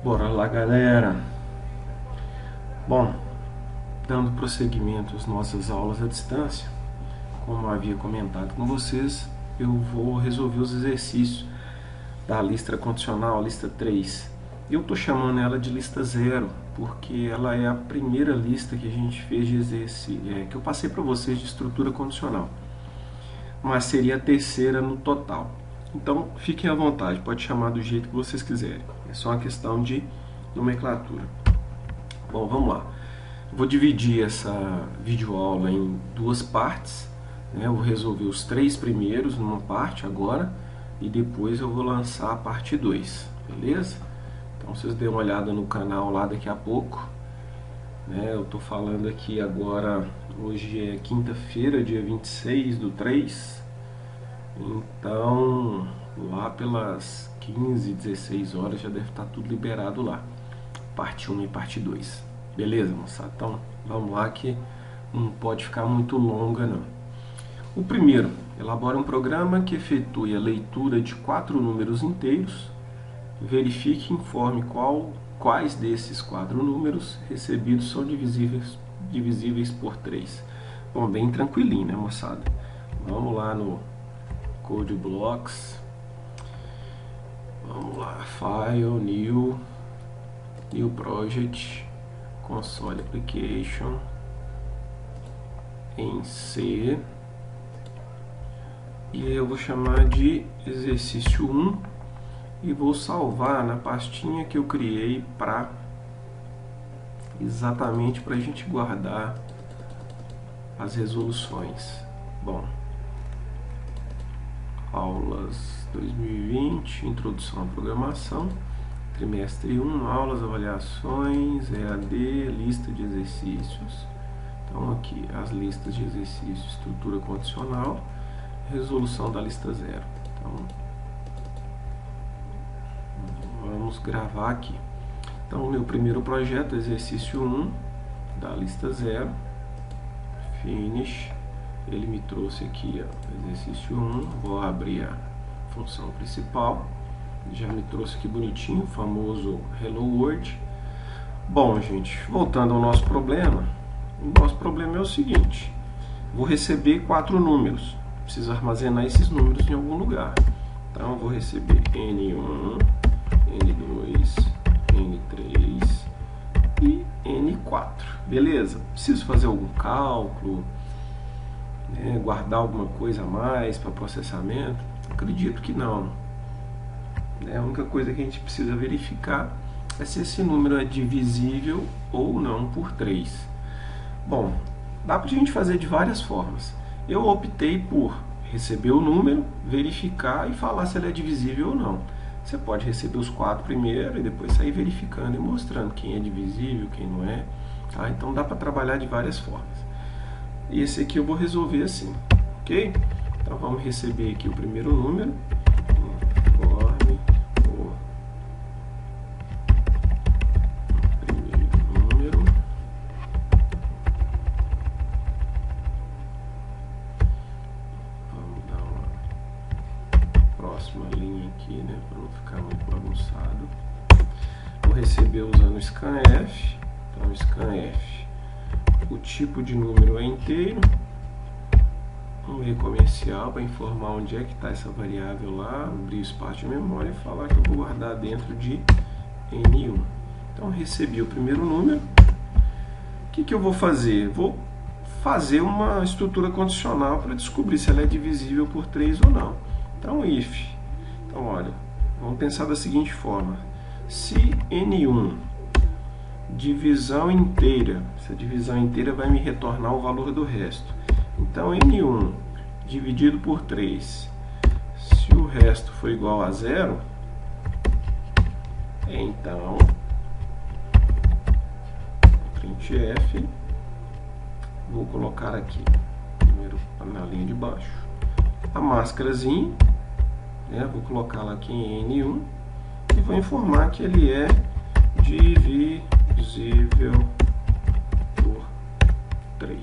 Bora lá, galera. Bom, dando prosseguimento às nossas aulas à distância, como eu havia comentado com vocês, eu vou resolver os exercícios da lista condicional, lista 3. Eu estou chamando ela de lista 0, porque ela é a primeira lista que a gente fez de exercício, que eu passei para vocês de estrutura condicional, mas seria a terceira no total. Então, fiquem à vontade, pode chamar do jeito que vocês quiserem. É só uma questão de nomenclatura. Bom, vamos lá. Vou dividir essa videoaula em duas partes. Eu vou resolver os 3 primeiros numa parte agora e depois eu vou lançar a parte 2, beleza? Então vocês dêem uma olhada no canal lá daqui a pouco. Eu estou falando aqui agora, hoje é quinta-feira, dia 26/3. Então, lá pelas 15, 16 horas já deve estar tudo liberado lá. Parte 1 e parte 2. Beleza, moçada? Então, vamos lá que não pode ficar muito longa, não. O primeiro, elabora um programa que efetue a leitura de 4 números inteiros, verifique e informe quais desses 4 números recebidos são divisíveis por 3. Bom, bem tranquilinho, né, moçada? Vamos lá no Code Blocks. Vamos lá, File, New Project, Console Application, em C, e aí eu vou chamar de exercício 1 e vou salvar na pastinha que eu criei exatamente para a gente guardar as resoluções. Bom, aulas 2020, introdução à programação, trimestre 1, aulas, avaliações, EAD, lista de exercícios. Então aqui as listas de exercícios, estrutura condicional, resolução da lista 0. Então vamos gravar aqui. Então o meu primeiro projeto, exercício 1 da lista 0, finish. Ele me trouxe aqui, ó, exercício 1, vou abrir a função principal. Já me trouxe aqui bonitinho, o famoso Hello World. Bom, gente, voltando ao nosso problema, o nosso problema é o seguinte: vou receber 4 números, preciso armazenar esses números em algum lugar. Então, eu vou receber N1, N2, N3 e N4. Beleza? Preciso fazer algum cálculo, guardar alguma coisa a mais para processamento? Acredito que não. A única coisa que a gente precisa verificar é se esse número é divisível ou não por 3. Bom, dá para a gente fazer de várias formas. Eu optei por receber o número, verificar e falar se ele é divisível ou não. Você pode receber os 4 primeiro e depois sair verificando e mostrando quem é divisível, quem não é. Tá? Então dá para trabalhar de várias formas. E esse aqui eu vou resolver assim, ok? Então vamos receber aqui o primeiro número. Próxima linha aqui, né, para não ficar muito bagunçado. Vou receber usando o scanf. Então, scanf, o tipo de número é inteiro. Um E comercial para informar onde é que está essa variável lá, abrir o espaço de memória e falar que eu vou guardar dentro de N1. Então, recebi o primeiro número. O que eu vou fazer? Vou fazer uma estrutura condicional para descobrir se ela é divisível por 3 ou não. Então, if. Então, olha, vamos pensar da seguinte forma: se N1 divisão inteira, essa divisão inteira vai me retornar o valor do resto. Então, N1 dividido por 3, se o resto for igual a 0, então, printf, vou colocar aqui, primeiro na linha de baixo, a máscarazinha, vou colocá-la aqui em N1 e vou informar que ele é divisível por 3.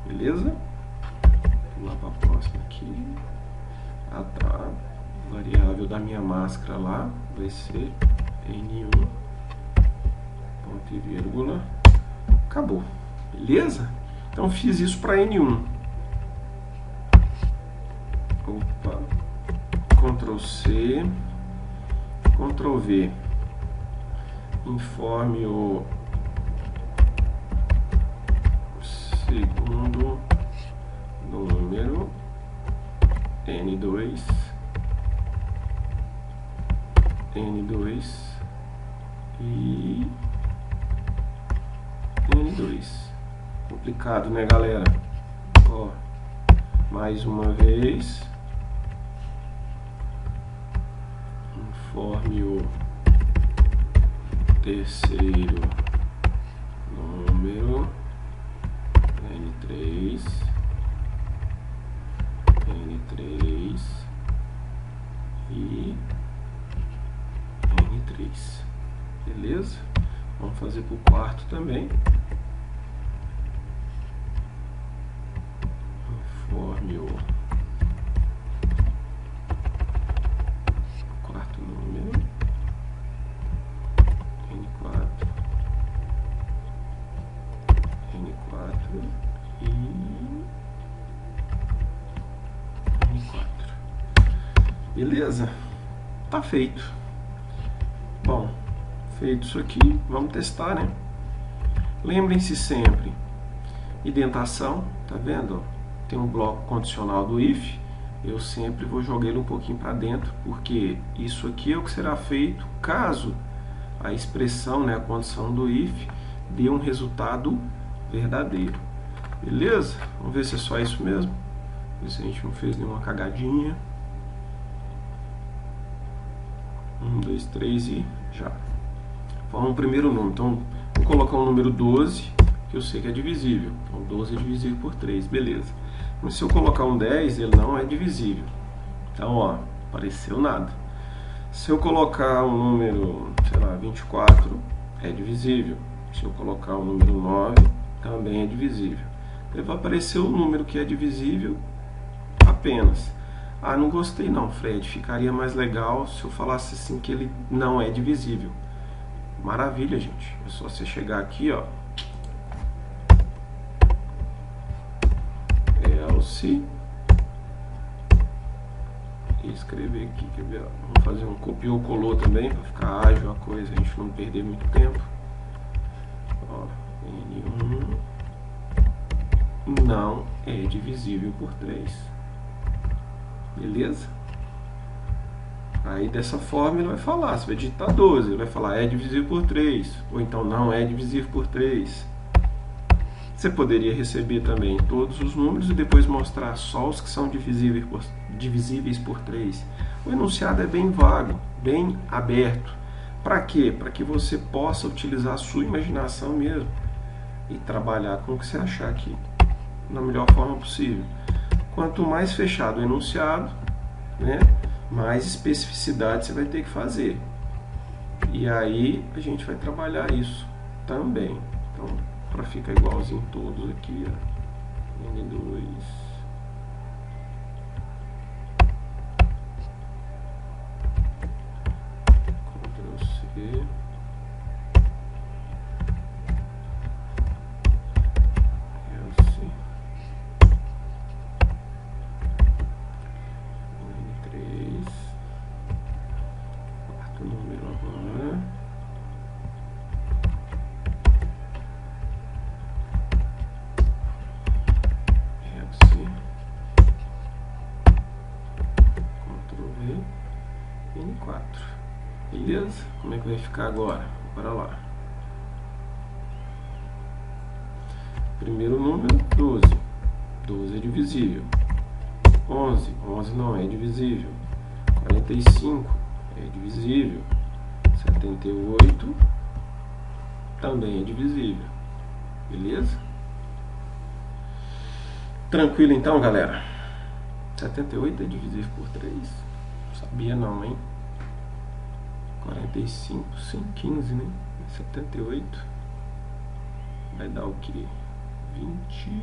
Beleza? Vou lá para a próxima aqui. A variável da minha máscara lá vai ser N1 ponto e vírgula, acabou, beleza? Então fiz isso para N1. Opa, Ctrl C, Ctrl V, informe o segundo número N2 e N2. Complicado, né, galera? Ó, mais uma vez, informe o terceiro número N3 e N3, beleza? Vamos fazer para o quarto também. Informe o quarto número N4 e N4. Beleza? Tá feito. Bom, feito isso aqui, vamos testar, né? Lembrem-se sempre, indentação, tá vendo? Tem um bloco condicional do if, eu sempre vou jogar ele um pouquinho para dentro, porque isso aqui é o que será feito caso a expressão, né, a condição do if, dê um resultado verdadeiro. Beleza? Vamos ver se é só isso mesmo. Ver se a gente não fez nenhuma cagadinha. 1, 2, 3 e já. Vamos ao primeiro número. Então, vou colocar o número 12, que eu sei que é divisível. Então, 12 é divisível por 3, beleza. Mas se eu colocar um 10, ele não é divisível. Então, ó, apareceu nada. Se eu colocar um número, sei lá, 24, é divisível. Se eu colocar o número 9, também é divisível. Então, vai aparecer o número que é divisível apenas. Ah, não gostei não, Fred. Ficaria mais legal se eu falasse assim que ele não é divisível. Maravilha, gente. É só você chegar aqui, ó. Else. E escrever aqui, quer ver? Vamos fazer um copiou, colou também, para ficar ágil a coisa, a gente não perder muito tempo. Ó, N1 não é divisível por 3. Beleza? Aí dessa forma ele vai falar, você vai digitar 12, ele vai falar é divisível por 3, ou então não é divisível por 3. Você poderia receber também todos os números e depois mostrar só os que são divisíveis por 3. O enunciado é bem vago, bem aberto. Para quê? Para que você possa utilizar a sua imaginação mesmo e trabalhar com o que você achar aqui na melhor forma possível. Quanto mais fechado o enunciado, né, mais especificidade você vai ter que fazer. E aí a gente vai trabalhar isso também. Então, para ficar igualzinho todos aqui, ó. N2. Ctrl C. N4. Beleza? Como é que vai ficar agora? Bora lá. Primeiro número, 12. 12 é divisível. 11. 11 não é divisível. 45 é divisível. 78 também é divisível. Beleza? Tranquilo então, galera? 78 é divisível por 3. Sabia não, hein? 45, sim, 15, né? 78 vai dar o que? 20.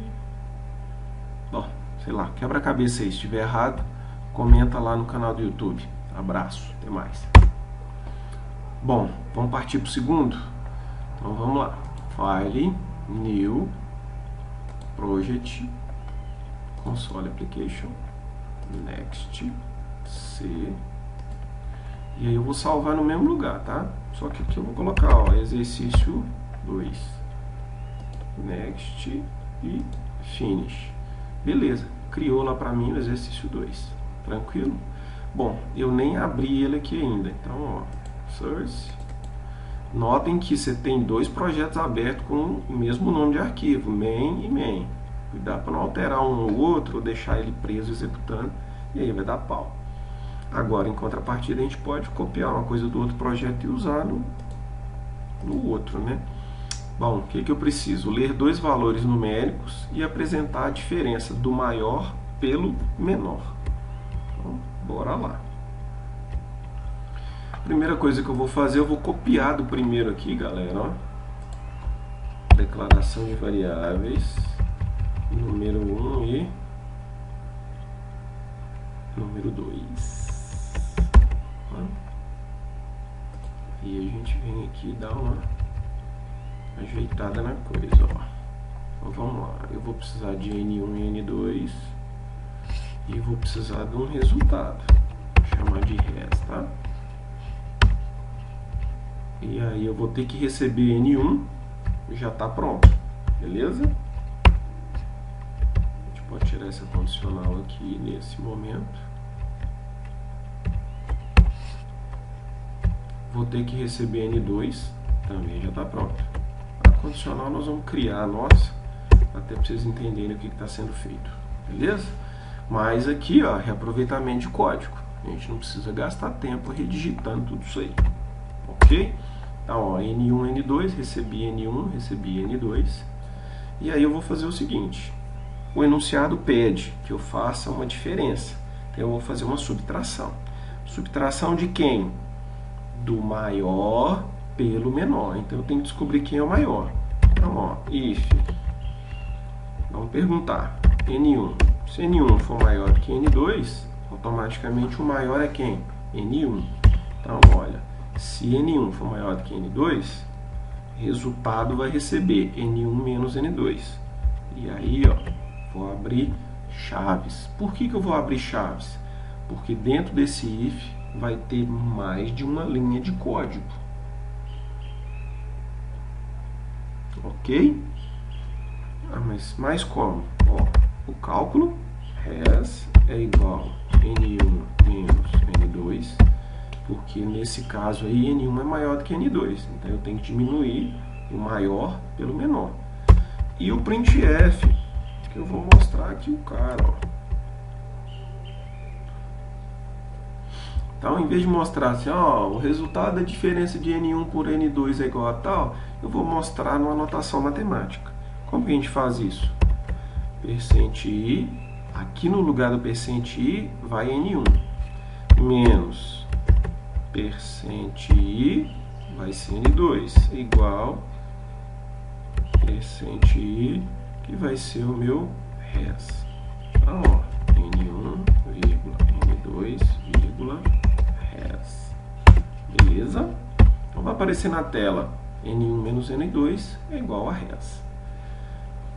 Bom, sei lá, quebra-cabeça aí. Se estiver errado, comenta lá no canal do YouTube. Abraço, até mais. Bom, vamos partir para o segundo. Então vamos lá. File, New, Project, Console Application, Next, C. E aí eu vou salvar no mesmo lugar, tá? Só que aqui eu vou colocar, ó, exercício 2. Next e Finish. Beleza, criou lá pra mim o exercício 2. Tranquilo? Bom, eu nem abri ele aqui ainda. Então, ó, Source. Notem que você tem dois projetos abertos com o mesmo nome de arquivo, main e main. Cuidado para não alterar um ou outro, ou deixar ele preso executando, e aí vai dar pau. Agora, em contrapartida, a gente pode copiar uma coisa do outro projeto e usar no outro, né? Bom, o que eu preciso? Ler dois valores numéricos e apresentar a diferença do maior pelo menor. Então, bora lá. Primeira coisa que eu vou fazer, eu vou copiar do primeiro aqui, galera, ó. Declaração de variáveis, número 1 e número 2. E a gente vem aqui e dá uma ajeitada na coisa, ó. Então vamos lá, eu vou precisar de N1 e N2 e vou precisar de um resultado, vou chamar de res, tá? E aí eu vou ter que receber N1, já está pronto, beleza? A gente pode tirar essa condicional aqui nesse momento. Vou ter que receber N2, também já está pronto. A condicional nós vamos criar a nossa, até para vocês entenderem o que está sendo feito, beleza? Mas aqui, ó, reaproveitamento de código. A gente não precisa gastar tempo redigitando tudo isso aí, ok? Então, ó, N1, N2, recebi N1, recebi N2. E aí eu vou fazer o seguinte. O enunciado pede que eu faça uma diferença. Então, eu vou fazer uma subtração. Subtração de quem? Do maior pelo menor. Então, eu tenho que descobrir quem é o maior. Então, ó, if. Vamos perguntar. N1. Se N1 for maior do que N2, automaticamente o maior é quem? N1. Então, olha. Se N1 for maior do que N2, resultado vai receber N1 menos N2. E aí, ó, vou abrir chaves. Por que eu vou abrir chaves? Porque dentro desse if vai ter mais de uma linha de código. Ok? Mas como? Ó, o cálculo res é igual a N1 menos N2. Porque nesse caso aí N1 é maior do que N2, então eu tenho que diminuir o maior pelo menor. E o printf, que eu vou mostrar aqui o cara, ó. Então, em vez de mostrar assim, ó, o resultado da diferença de N1 por N2 é igual a tal, eu vou mostrar numa notação matemática. Como que a gente faz isso? %i, aqui no lugar do %i vai N1, menos %i vai ser N2 igual %i, que vai ser o meu res. Então, ó, N1, N2, res. Beleza? Então vai aparecer na tela N1 menos N2 é igual a res.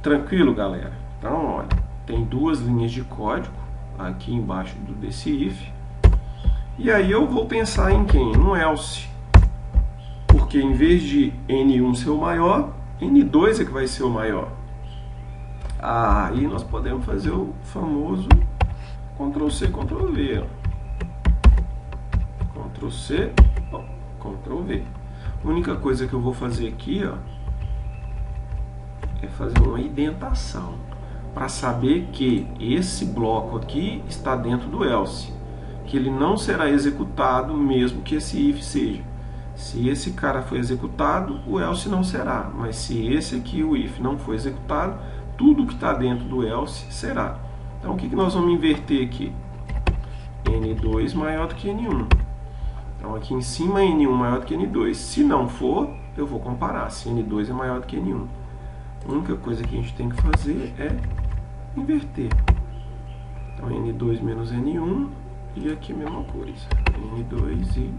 Tranquilo, galera? Então, olha, tem duas linhas de código aqui embaixo desse if. E aí eu vou pensar em quem? No else. Porque em vez de N1 ser o maior, N2 é que vai ser o maior. Aí nós podemos fazer o famoso Ctrl+C, Ctrl+V. Ctrl+C, Ctrl+V. A única coisa que eu vou fazer aqui, ó, é fazer uma indentação para saber que esse bloco aqui está dentro do else, que ele não será executado mesmo que esse if seja. Se esse cara for executado, o else não será, mas se esse aqui, o if, não for executado, tudo que está dentro do else será. Então o que nós vamos inverter aqui? N2 maior do que N1. Então aqui em cima N1 maior do que N2. Se não for, eu vou comparar se N2 é maior do que N1. A única coisa que a gente tem que fazer é inverter. Então N2 menos N1 e aqui a mesma coisa. N2 e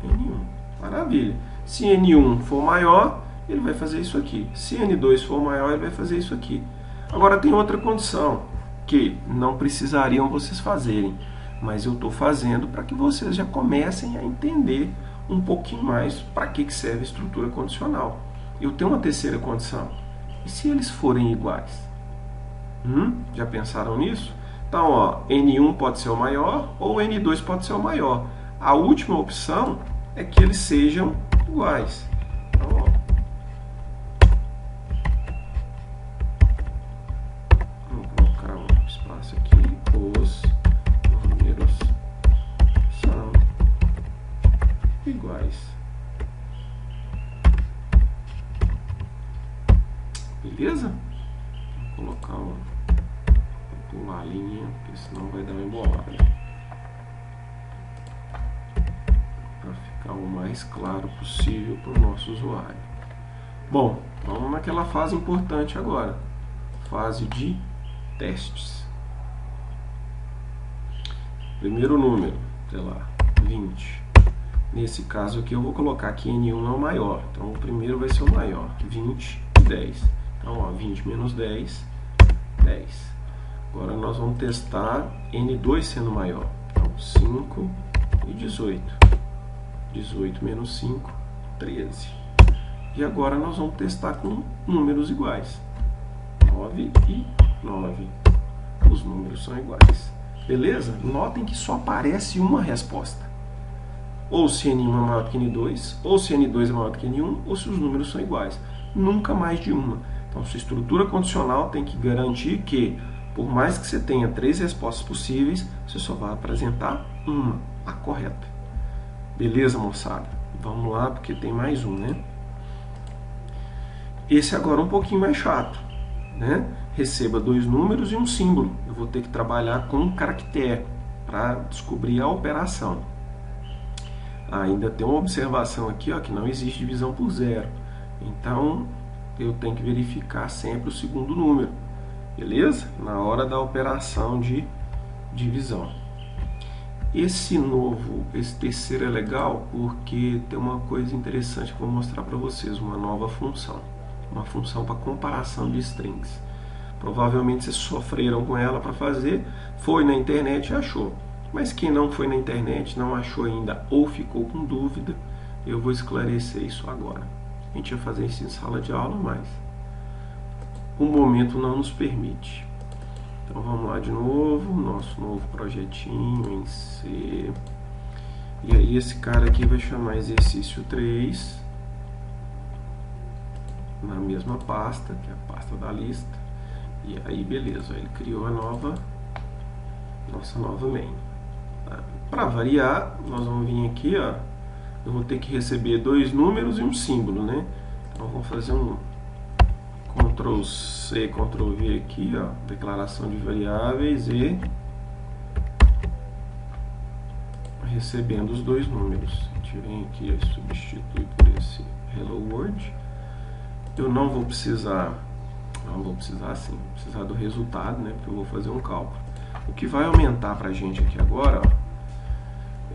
N1. Maravilha. Se N1 for maior, ele vai fazer isso aqui. Se N2 for maior, ele vai fazer isso aqui. Agora tem outra condição, que não precisariam vocês fazerem, mas eu estou fazendo para que vocês já comecem a entender um pouquinho mais para que serve a estrutura condicional. Eu tenho uma terceira condição. E se eles forem iguais? Já pensaram nisso? Então, ó, N1 pode ser o maior ou N2 pode ser o maior. A última opção é que eles sejam iguais. Então, ó, vamos colocar um espaço aqui. Os números são iguais. Beleza? Vou colocar vou pular a linha, porque senão vai dar uma embolada. Para ficar o mais claro possível para o nosso usuário. Bom, vamos naquela fase importante agora. Fase de testes. Primeiro número, sei lá, 20. Nesse caso aqui eu vou colocar que N1 é o maior. Então o primeiro vai ser o maior, 20 e 10. Então, ó, 20 menos 10, 10. Agora nós vamos testar N2 sendo maior. Então, 5 e 18. 18 menos 5, 13. E agora nós vamos testar com números iguais. 9 e 9. Os números são iguais. Beleza? Notem que só aparece uma resposta. Ou se N1 é maior que N2, ou se N2 é maior que N1, ou se os números são iguais. Nunca mais de uma. Então, sua estrutura condicional tem que garantir que, por mais que você tenha 3 respostas possíveis, você só vai apresentar uma, a correta. Beleza, moçada? Vamos lá, porque tem mais um, né? Esse agora é um pouquinho mais chato, né? Receba 2 números e um símbolo. Eu vou ter que trabalhar com um caractere para descobrir a operação. Ainda tem uma observação aqui, ó, que não existe divisão por zero. Então, eu tenho que verificar sempre o segundo número, beleza? Na hora da operação de divisão. Esse terceiro é legal porque tem uma coisa interessante que eu vou mostrar para vocês, uma nova função. Uma função para comparação de strings. Provavelmente vocês sofreram com ela para fazer, foi na internet e achou. Mas quem não foi na internet, não achou ainda ou ficou com dúvida, eu vou esclarecer isso agora. A gente vai fazer isso em sala de aula, mas o momento não nos permite. Então vamos lá de novo, nosso novo projetinho em C. E aí esse cara aqui vai chamar exercício 3, na mesma pasta, que é a pasta da lista. E aí beleza, ele criou a nossa nova main. Para variar, nós vamos vir aqui, ó, eu vou ter que receber 2 números e um símbolo, né? Então vamos fazer um Ctrl C, Ctrl V aqui, ó, declaração de variáveis e recebendo os 2 números. A gente vem aqui e substitui por esse Hello World. Eu não vou precisar sim, vou precisar do resultado, né? Porque eu vou fazer um cálculo. O que vai aumentar para a gente aqui agora, ó,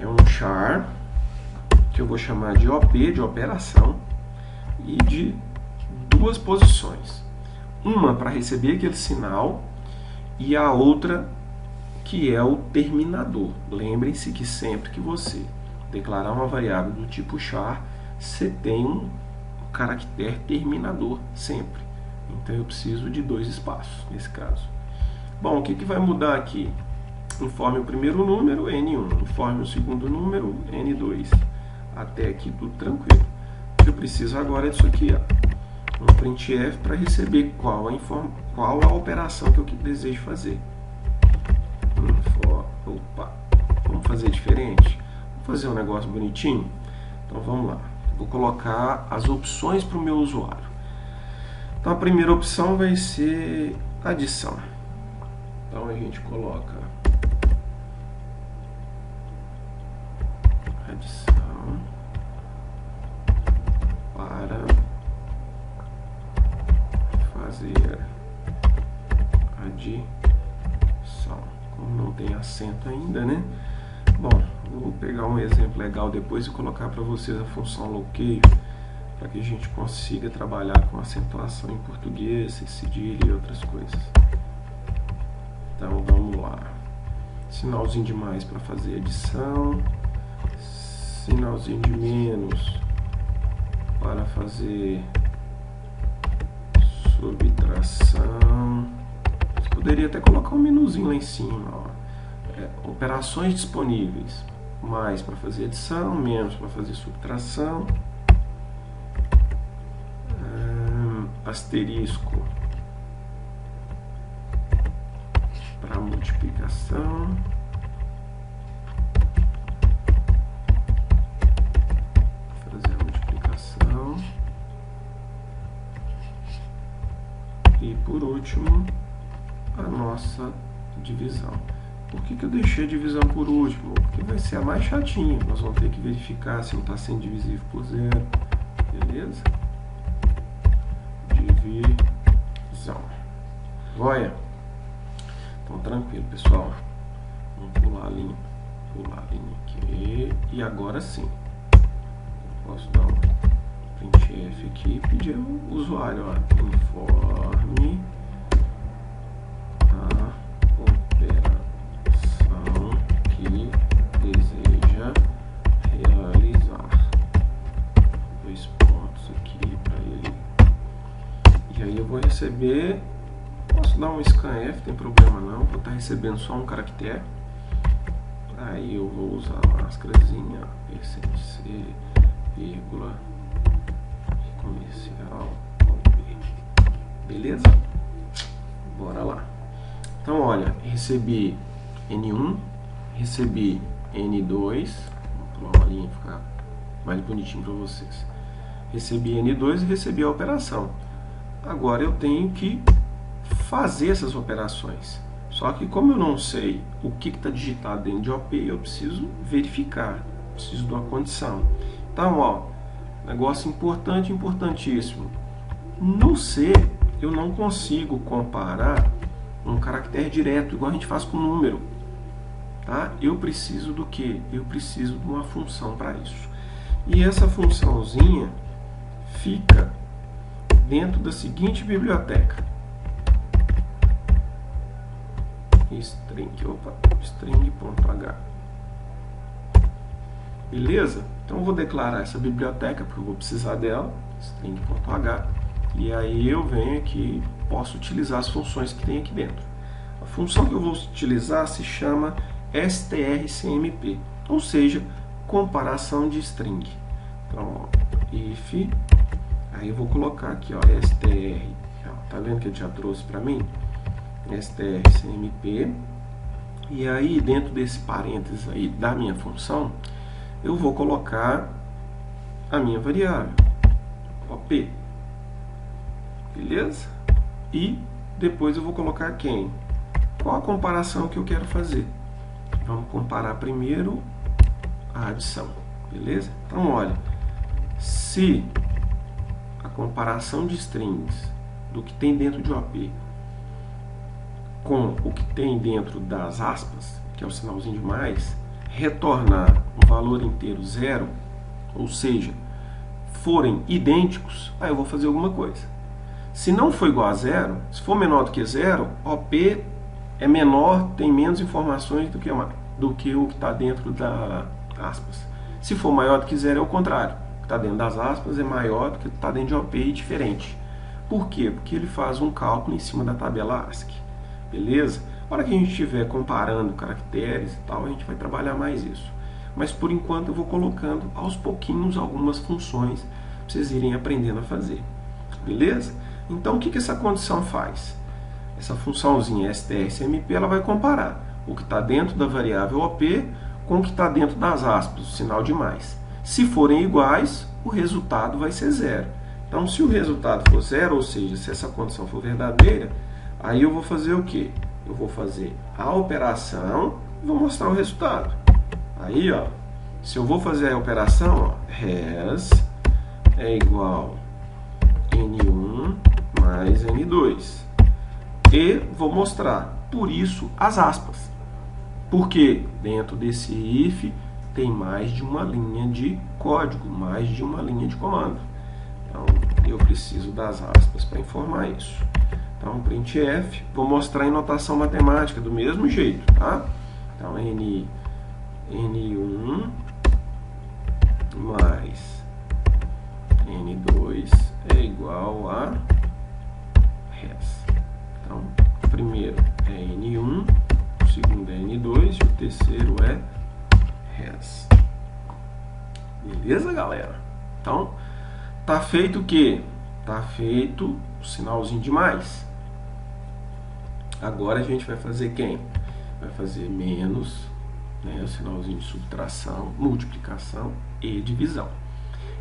é um char, que eu vou chamar de OP, de operação, e de 2 posições. Uma para receber aquele sinal e a outra que é o terminador. Lembrem-se que sempre que você declarar uma variável do tipo char, você tem um caractere terminador, sempre. Então eu preciso de 2 espaços, nesse caso. Bom, o que vai mudar aqui? Informe o primeiro número, N1. Informe o segundo número, N2. Até aqui tudo tranquilo. O que eu preciso agora é disso aqui, ó. Um printf para receber qual a operação que eu desejo fazer. Opa, vamos fazer diferente? Vamos fazer um negócio bonitinho? Então vamos lá. Vou colocar as opções para o meu usuário. Então a primeira opção vai ser adição. Então a gente coloca adição para fazer adição. Como não tem acento ainda, né? Bom, Vou pegar um exemplo legal depois e colocar para vocês a função bloqueio, para que a gente consiga trabalhar com acentuação em português, cedilha e outras coisas. Então vamos lá. Sinalzinho de mais para fazer adição, sinalzinho de menos para fazer subtração. Você poderia até colocar um menuzinho lá em cima, ó. Operações disponíveis, mais para fazer adição, menos para fazer subtração, asterisco para multiplicação, fazer a multiplicação, e por último a nossa divisão. Por que eu deixei a divisão por último? Porque vai ser a mais chatinha. Nós vamos ter que verificar se não está sendo divisível por zero. Beleza? Divisão. Joia? Então, tranquilo, pessoal. Vamos pular a linha. Pular a linha aqui. E agora sim. Eu posso dar um printf aqui e pedir ao usuário, ó, informe a operação que deseja realizar. 2 pontos aqui para ele. E aí eu vou receber. Posso dar um scanf, tem problema não. Vou estar recebendo só um caractere. Aí eu vou usar a máscarazinha, percent-c, vírgula, comercial, beleza? Bora lá. Então, olha, recebi N1, recebi N2, vou pular uma linha para ficar mais bonitinho para vocês. Recebi N2 e recebi a operação. Agora eu tenho que fazer essas operações. Só que como eu não sei o que está digitado dentro de OP, eu preciso verificar, preciso de uma condição. Então, ó, negócio importante, importantíssimo. No C, eu não consigo comparar um caractere direto, igual a gente faz com número. Tá? Eu preciso do quê? Eu preciso de uma função para isso. E essa funçãozinha fica dentro da seguinte biblioteca. String.h. Beleza? Então eu vou declarar essa biblioteca, porque eu vou precisar dela, string.h, e aí eu venho aqui, posso utilizar as funções que tem aqui dentro. A função que eu vou utilizar se chama strcmp, ou seja, comparação de string. Então, ó, if, aí eu vou colocar aqui, ó, str, tá vendo que ele já trouxe para mim? strcmp, e aí dentro desse parênteses aí da minha função, eu vou colocar a minha variável, op, beleza? E depois eu vou colocar quem? Qual a comparação que eu quero fazer? Vamos comparar primeiro a adição, beleza? Então, olha, se a comparação de strings do que tem dentro de OP com o que tem dentro das aspas, que é o sinalzinho de mais, retornar um valor inteiro 0, ou seja, forem idênticos, aí eu vou fazer alguma coisa. Se não for igual a 0, se for menor do que 0, OP é menor, tem menos informações do que o que está dentro das aspas. Se for maior do que 0, é o contrário. O que está dentro das aspas é maior do que o que está dentro de OP e diferente. Por quê? Porque ele faz um cálculo em cima da tabela ASCII. Beleza? Na hora que a gente estiver comparando caracteres e tal, a gente vai trabalhar mais isso. Mas por enquanto eu vou colocando aos pouquinhos algumas funções para vocês irem aprendendo a fazer. Beleza? Então o que essa condição faz? Essa funçãozinha strcmp, ela vai comparar o que está dentro da variável OP com o que está dentro das aspas, o sinal de mais. Se forem iguais, o resultado vai ser 0. Então se o resultado for 0, ou seja, se essa condição for verdadeira, aí eu vou fazer o quê? Eu vou fazer a operação e vou mostrar o resultado. Aí, ó, se eu vou fazer a operação, ó, res é igual N1 mais N2. E vou mostrar, por isso, as aspas. Porque dentro desse if tem mais de uma linha de código, mais de uma linha de comando. Então, eu preciso das aspas para informar isso. Então, printf, vou mostrar em notação matemática do mesmo jeito, tá? Então, N1 mais N2 é igual a res. Então, o primeiro é N1, o segundo é N2 e o terceiro é res. Beleza, galera? Então, tá feito o quê? Tá feito o sinalzinho de mais. Agora a gente vai fazer quem? Vai fazer menos, né, o sinalzinho de subtração, multiplicação e divisão.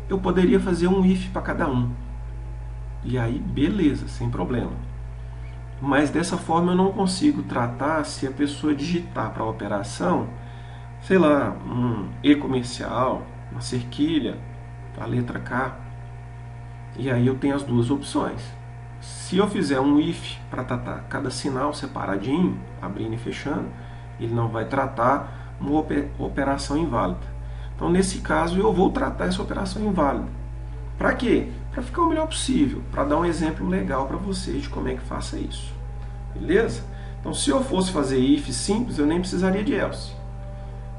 Eu poderia fazer um if para cada um. E aí, beleza, sem problema. Mas dessa forma eu não consigo tratar se a pessoa digitar para a operação, sei lá, um E comercial, uma cerquilha, a letra K. E aí eu tenho as duas opções. Se eu fizer um if para tratar cada sinal separadinho, abrindo e fechando, ele não vai tratar uma operação inválida. Então, nesse caso, eu vou tratar essa operação inválida. Para quê? Para ficar o melhor possível, para dar um exemplo legal para vocês de como é que faça isso. Beleza? Então, se eu fosse fazer if simples, eu nem precisaria de else.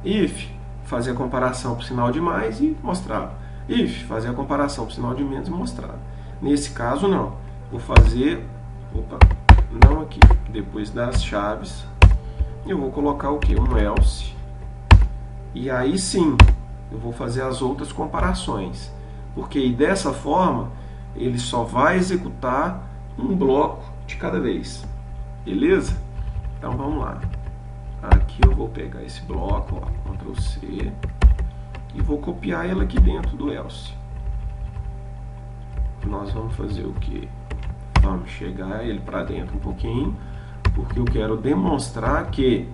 If, fazer a comparação para o sinal de mais e mostrar. If, fazer a comparação para o sinal de menos e mostrar. Nesse caso, não. Vou fazer, não aqui, depois das chaves, eu vou colocar o que? Um else. E aí sim, eu vou fazer as outras comparações. Porque dessa forma, ele só vai executar um bloco de cada vez. Beleza? Então vamos lá. Aqui eu vou pegar esse bloco, ó, Ctrl C, e vou copiar ele aqui dentro do else. Nós vamos fazer o que? Vamos chegar ele para dentro um pouquinho, porque eu quero demonstrar que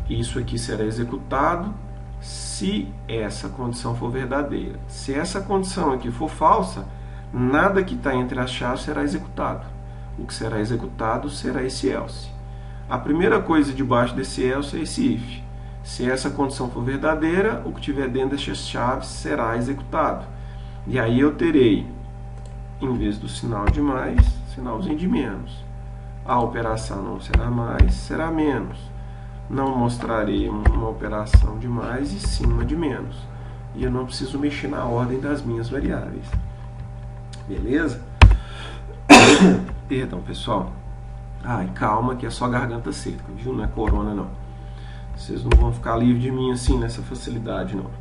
isso aqui será executado se essa condição for verdadeira. Se essa condição aqui for falsa, nada que está entre as chaves será executado. O que será executado será esse else. A primeira coisa debaixo desse else é esse if. Se essa condição for verdadeira, o que tiver dentro dessas chaves será executado. E aí eu terei, em vez do sinal de mais, sinalzinho de menos. A operação não será mais, será menos. Não mostrarei uma operação de mais e sim uma de menos. E eu não preciso mexer na ordem das minhas variáveis. Beleza? Perdão, pessoal. Ai, calma que é só garganta seca, viu? Não é corona, não. Vocês não vão ficar livres de mim assim, nessa facilidade, não.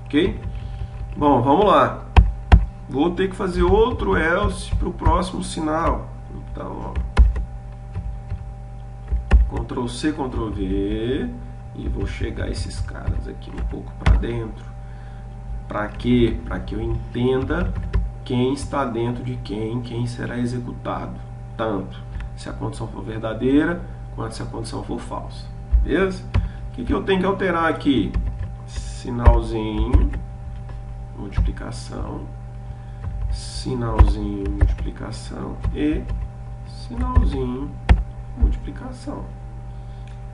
Ok? Bom, vamos lá. Vou ter que fazer outro else para o próximo sinal. Então, ó, Ctrl C, Ctrl V, e vou chegar esses caras aqui um pouco para dentro. Para quê? Para que eu entenda quem está dentro de quem será executado. Tanto se a condição for verdadeira, quanto se a condição for falsa. Beleza? O que eu tenho que alterar aqui? Sinalzinho, multiplicação, sinalzinho, multiplicação e sinalzinho, multiplicação.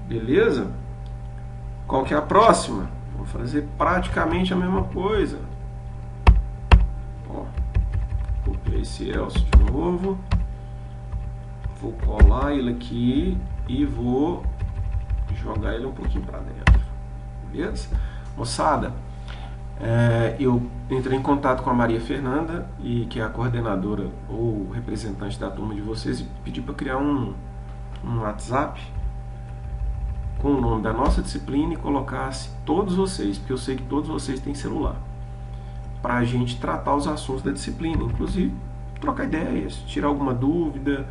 Beleza? Qual que é a próxima? Vou fazer praticamente a mesma coisa. Ó, copiei esse else de novo. Vou colar ele aqui e vou jogar ele um pouquinho para dentro. Beleza? Moçada, eu entrei em contato com a Maria Fernanda, que é a coordenadora ou representante da turma de vocês, e pedi para criar um WhatsApp com o nome da nossa disciplina e colocasse todos vocês, porque eu sei que todos vocês têm celular, para a gente tratar os assuntos da disciplina, inclusive trocar ideias, tirar alguma dúvida,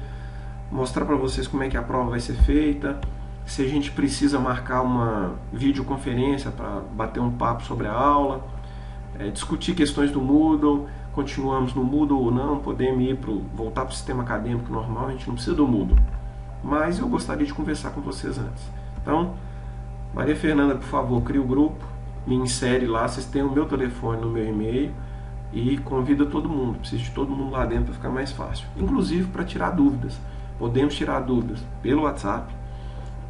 mostrar para vocês como é que a prova vai ser feita, se a gente precisa marcar uma videoconferência para bater um papo sobre a aula, discutir questões do Moodle, continuamos no Moodle ou não, podemos voltar para o sistema acadêmico normal, a gente não precisa do Moodle, mas eu gostaria de conversar com vocês antes. Então, Maria Fernanda, por favor, cria o grupo, me insere lá, vocês têm o meu telefone no meu e-mail e convida todo mundo, preciso de todo mundo lá dentro para ficar mais fácil, inclusive para tirar dúvidas. Podemos tirar dúvidas pelo WhatsApp,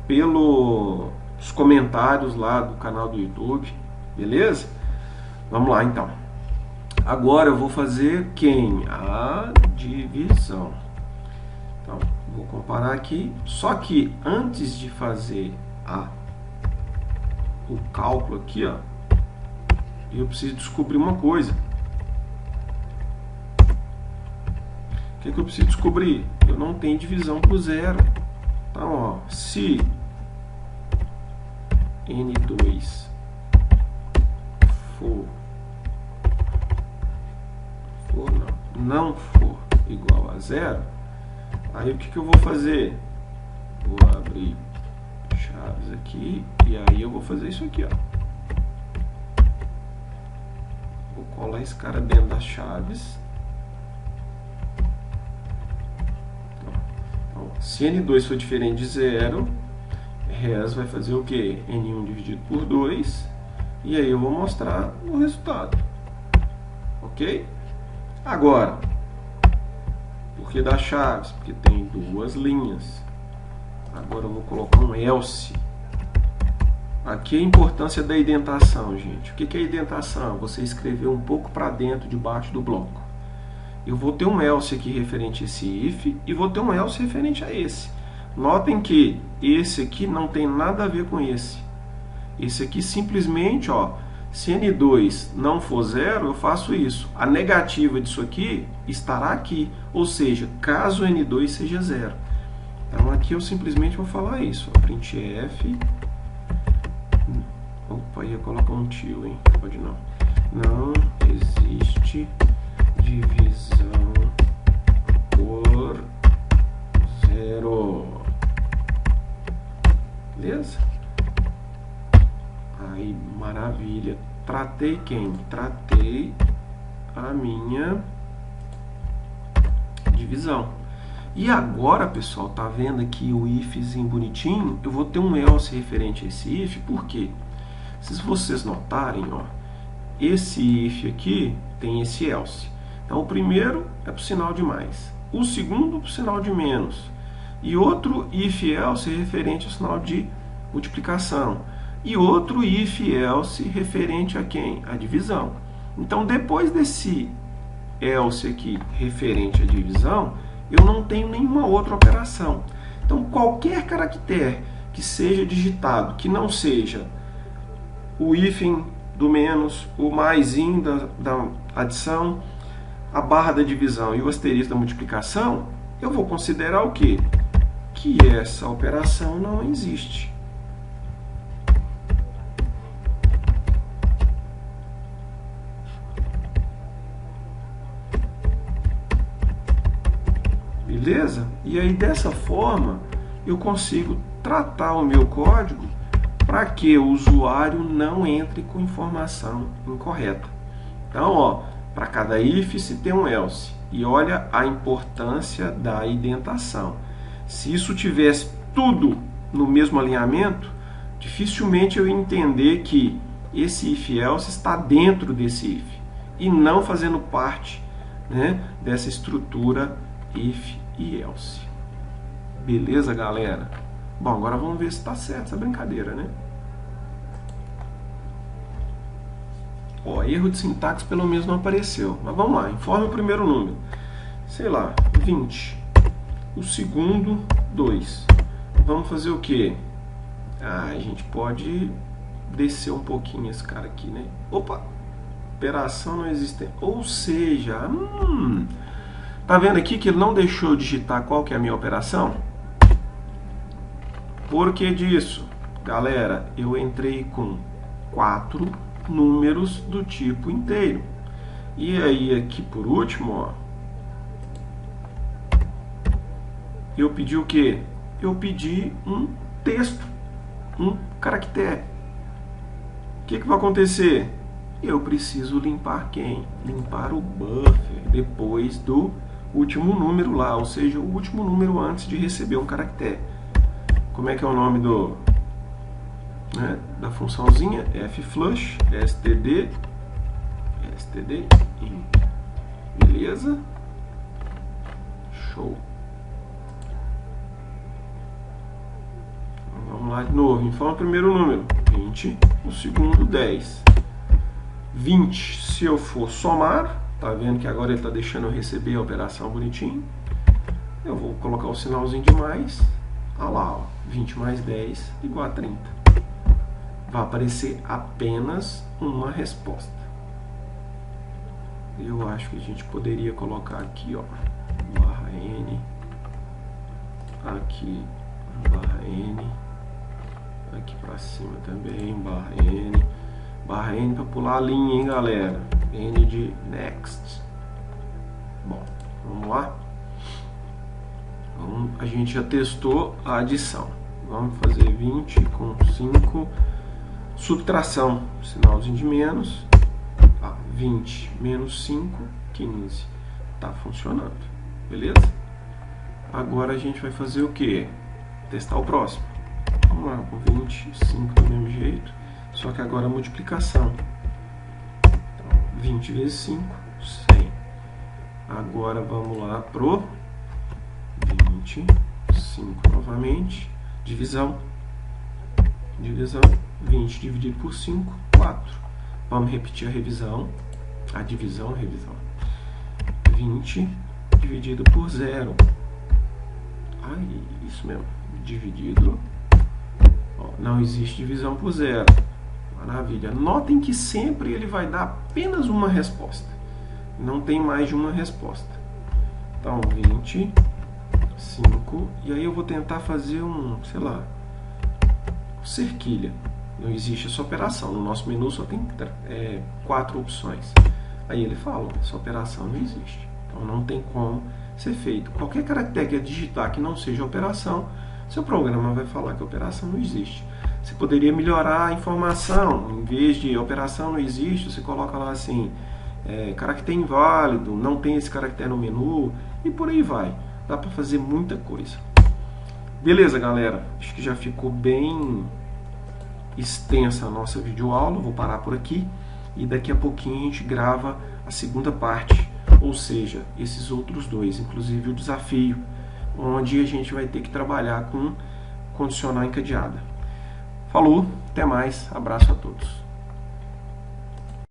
pelos comentários lá do canal do YouTube, Beleza? Vamos lá, então. Agora eu vou fazer quem? A divisão. Então, vou comparar aqui. Só que antes de fazer o cálculo aqui, ó, eu preciso descobrir uma coisa. O que eu preciso descobrir? Eu não tenho divisão por zero. Então, ó, se N2 não for igual a zero, aí o que eu vou fazer? Vou abrir chaves aqui e aí eu vou fazer isso aqui, ó. Vou colar esse cara dentro das chaves. Então, se N2 for diferente de zero, res vai fazer o que? N1 dividido por 2, e aí eu vou mostrar o resultado. Ok? Agora, por que das chaves? Porque tem duas linhas. Agora eu vou colocar um else. Aqui é a importância da indentação, gente. O que é indentação? Você escrever um pouco para dentro, debaixo do bloco. Eu vou ter um else aqui referente a esse if e vou ter um else referente a esse. Notem que esse aqui não tem nada a ver com esse. Esse aqui simplesmente, ó, se N2 não for zero, eu faço isso. A negativa disso aqui estará aqui. Ou seja, caso N2 seja zero. Então aqui eu simplesmente vou falar isso. Printf. Opa, ia colocar um tio, hein? Pode não. Não existe divisão por zero. Beleza? Aí, maravilha. Tratei quem? Tratei a minha divisão. E agora, pessoal, tá vendo aqui o ifzinho bonitinho? Eu vou ter um else referente a esse if, por quê? Se vocês notarem, ó, esse if aqui tem esse else. Então, o primeiro é para o sinal de mais. O segundo para o sinal de menos. E outro if else referente ao sinal de multiplicação. E outro if else referente a quem? A divisão. Então, depois desse else aqui referente à divisão, eu não tenho nenhuma outra operação. Então, qualquer caractere que seja digitado, que não seja o hífen do menos, o maisinho da adição, a barra da divisão e o asterisco da multiplicação, eu vou considerar o quê? Que essa operação não existe. Beleza? E aí, dessa forma, eu consigo tratar o meu código para que o usuário não entre com informação incorreta. Então, ó, para cada if se tem um else. E olha a importância da indentação. Se isso tivesse tudo no mesmo alinhamento, dificilmente eu ia entender que esse if else está dentro desse if e não fazendo parte, né, dessa estrutura if e else. Beleza, galera? Bom, agora vamos ver se está certo essa brincadeira, né? Ó, erro de sintaxe pelo menos não apareceu. Mas vamos lá, informe o primeiro número. Sei lá, 20. O segundo, 2. Vamos fazer o quê? Ah, a gente pode descer um pouquinho esse cara aqui, né? Opa! Operação não existe. Ou seja, tá vendo aqui que ele não deixou eu digitar qual que é a minha operação? Por que disso? Galera, eu entrei com 4 números do tipo inteiro. E aí aqui por último, ó, eu pedi o quê? Eu pedi um texto, um caractere. O que vai acontecer? Eu preciso limpar quem? Limpar o buffer depois do último número lá, ou seja, o último número antes de receber um caractere. Como é que é o nome da funçãozinha? Fflush, std in. Beleza? Show. Vamos lá de novo. Informa o primeiro número, 20. O segundo, 10. 20, se eu for somar, tá vendo que agora ele está deixando eu receber a operação bonitinho. Eu vou colocar o sinalzinho de mais. Olha lá, ó, 20 mais 10 igual a 30. Vai aparecer apenas uma resposta. Eu acho que a gente poderia colocar aqui, ó, barra N, aqui, barra N, aqui para cima também, barra N para pular a linha, hein, galera? N de next. Bom, vamos lá. Então, a gente já testou a adição. Vamos fazer 20 com 5. Subtração, sinalzinho de menos. 20 menos 5, 15. Tá funcionando. Beleza? Agora a gente vai fazer o que? Testar o próximo. Vamos lá, com 25 do mesmo jeito. Só que agora a multiplicação. Então, 20 vezes 5, 100. Agora vamos lá pro 25 novamente. Divisão. 20 dividido por 5, 4. Vamos repetir a revisão. A divisão, 20 dividido por 0. Isso mesmo. Dividido. Ó, não existe divisão por 0. Maravilha. Notem que sempre ele vai dar apenas uma resposta. Não tem mais de uma resposta. Então, 25. E aí eu vou tentar fazer sei lá, cerquilha. Não existe essa operação. No nosso menu só tem 4 opções. Aí ele fala, essa operação não existe. Então não tem como ser feito. Qualquer caractere que eu digitar que não seja operação, seu programa vai falar que a operação não existe. Você poderia melhorar a informação. Em vez de operação não existe, você coloca lá assim, caractere inválido, não tem esse caractere no menu, e por aí vai. Dá para fazer muita coisa. Beleza, galera? Acho que já ficou bem extensa a nossa videoaula. Vou parar por aqui e daqui a pouquinho a gente grava a segunda parte, ou seja, esses outros dois, inclusive o desafio, onde a gente vai ter que trabalhar com condicional encadeada. Falou, até mais, abraço a todos.